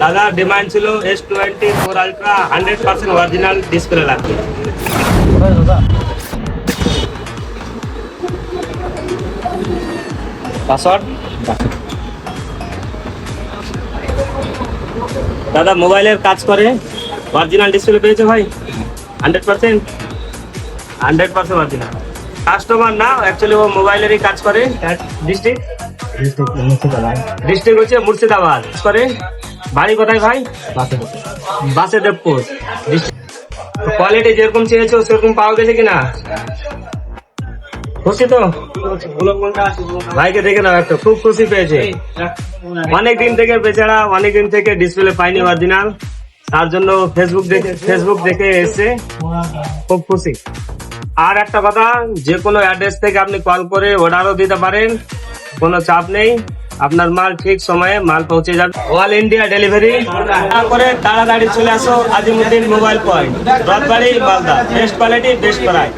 দাদা ডিমান্ড ছিল S24 ultra 100% original display লাগবে। পাসওয়ার্ড দাদা মোবাইলের কাজ করে, অরিজিনাল ডিসপ্লে পেয়েছে ভাই 100% অরিজিনাল। কাস্টমার না, অ্যাকচুয়ালি ও মোবাইলেরই কাজ করে। ডিস্ট্রিক্ট হচ্ছে মুর্শিদাবাদ করে। বাড়ি কোথায় ভাই? বাসুদেবপুর। কোয়ালিটি যেরকম চেয়েছো সেরকম পাওয়া গেছে কিনা? খুশি তো? ভাইকে দেখে নাও, একটা খুব খুশি পেয়েছে। অনেকদিন থেকে ডিসপ্লে পাইনি অরিজিনাল, তার জন্য ফেসবুক দেখে এসছে, খুব খুশি। আর একটা কথা, যে কোনো অ্যাড্রেস থেকে আপনি কল করে অর্ডারও দিতে পারেন, কোনো চাপ নেই। আপনার মাল ঠিক সময়ে মাল পৌঁছে যাবে। অল ইন্ডিয়া ডেলিভারি করে তাড়াতাড়ি চলে আসো Azimuddin mobile point, Rathbari, Malda. Best quality, best price.